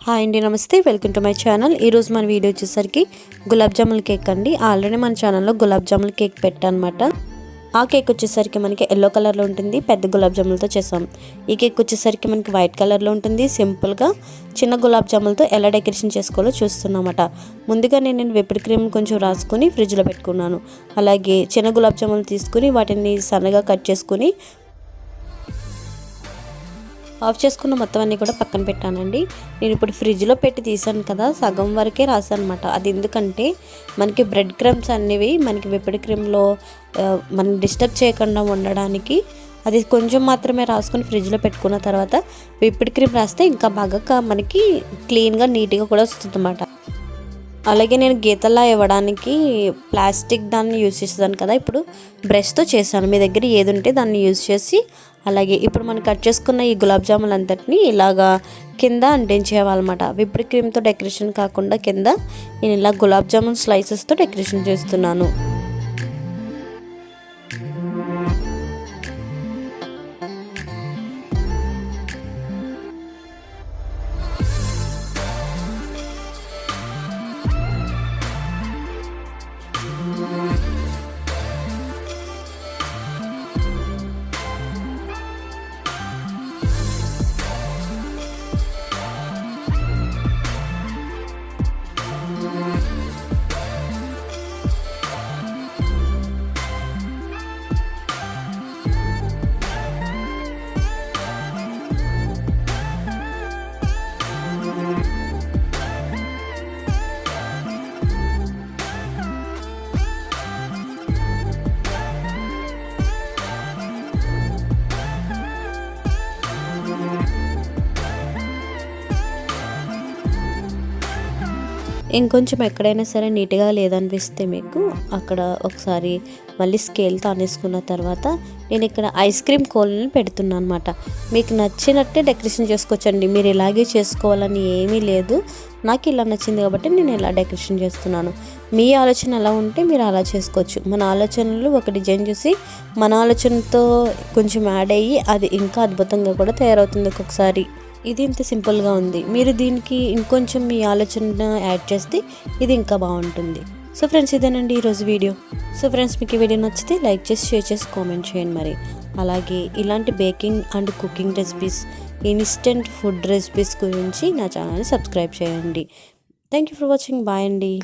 Hi అండి, నమస్తే. Welcome to my channel. ఈరోజు మన వీడియో వచ్చేసరికి గులాబ్ జామున్ కేక్ అండి. ఆల్రెడీ మన ఛానల్లో గులాబ్ జామున్ కేక్ పెట్టానమాట. ఆ కేక్ వచ్చేసరికి మనకి ఎల్లో కలర్లో ఉంటుంది. పెద్ద గులాబ్ జాములతో చేసాం. ఈ కేక్ వచ్చేసరికి మనకి వైట్ కలర్లో ఉంటుంది. సింపుల్గా చిన్న గులాబ్ జాములతో ఎలా డెకరేషన్ చేసుకోవాలో చూస్తున్నామట. ముందుగా నేను విప్డ్ క్రీమ్ కొంచెం రాసుకొని ఫ్రిడ్జ్లో పెట్టుకున్నాను. అలాగే చిన్న గులాబ్ జాములు తీసుకుని వాటిని సన్నగా కట్ చేసుకుని ఆఫ్ చేసుకున్న మొత్తం అన్నీ కూడా పక్కన పెట్టానండి. నేను ఇప్పుడు ఫ్రిడ్జ్లో పెట్టి తీసాను కదా, సగం వరకే రాసాను అనమాట. అది ఎందుకంటే మనకి బ్రెడ్ క్రమ్స్ అనేవి మనకి విప్డ్ క్రీమ్లో మనం డిస్టర్బ్ చేయకుండా ఉండడానికి అది కొంచెం మాత్రమే రాసుకొని ఫ్రిడ్జ్లో పెట్టుకున్న తర్వాత విప్డ్ క్రీమ్ రాస్తే ఇంకా బాగా మనకి క్లీన్గా నీట్గా కూడా వస్తుంది అన్నమాట. అలాగే నేను గీతల్లా ఇవ్వడానికి ప్లాస్టిక్ దాన్ని యూజ్ చేసేదాన్ని కదా, ఇప్పుడు బ్రష్తో చేశాను. మీ దగ్గర ఏది ఉంటే దాన్ని యూజ్ చేసి అలాగే ఇప్పుడు మనం కట్ చేసుకున్న ఈ గులాబ్ జాములు అంతటిని ఇలాగా కింద అంటించేయాలన్నమాట. విప్డ్ క్రీమ్తో డెకరేషన్ కాకుండా కింద నేను ఇలా గులాబ్ జామున్ స్లైసెస్తో డెకరేషన్ చేస్తున్నాను. ఇంకొంచెం ఎక్కడైనా సరే నీట్గా లేదనిపిస్తే మీకు అక్కడ ఒకసారి మళ్ళీ స్కేల్తో అనేసుకున్న తర్వాత నేను ఇక్కడ ఐస్ క్రీమ్ కోల్ని పెడుతున్నాను అనమాట. మీకు నచ్చినట్టే డెకరేషన్ చేసుకోవచ్చండి. మీరు ఇలాగే చేసుకోవాలని ఏమీ లేదు. నాకు ఇలా నచ్చింది కాబట్టి నేను ఇలా డెకరేషన్ చేస్తున్నాను. మీ ఆలోచన ఎలా ఉంటే మీరు అలా చేసుకోవచ్చు. మన ఆలోచనలు ఒక డిజైన్ చూసి మన ఆలోచనతో కొంచెం యాడ్ అయ్యి అది ఇంకా అద్భుతంగా కూడా తయారవుతుంది ఒక్కొక్కసారి. ఇది ఇంత సింపుల్గా ఉంది. మీరు దీనికి ఇంకొంచెం మీ ఆలోచన యాడ్ చేస్తే ఇది ఇంకా బాగుంటుంది. సో ఫ్రెండ్స్, ఇదేనండి ఈరోజు వీడియో. సో ఫ్రెండ్స్, మీకు ఈ వీడియో నచ్చితే లైక్ చేసి, షేర్ చేసి, కామెంట్ చేయండి. మరి అలాగే ఇలాంటి baking and cooking recipes, instant food recipes గురించి నా ఛానల్ని సబ్స్క్రైబ్ చేయండి. Thank you for watching. Bye అండి.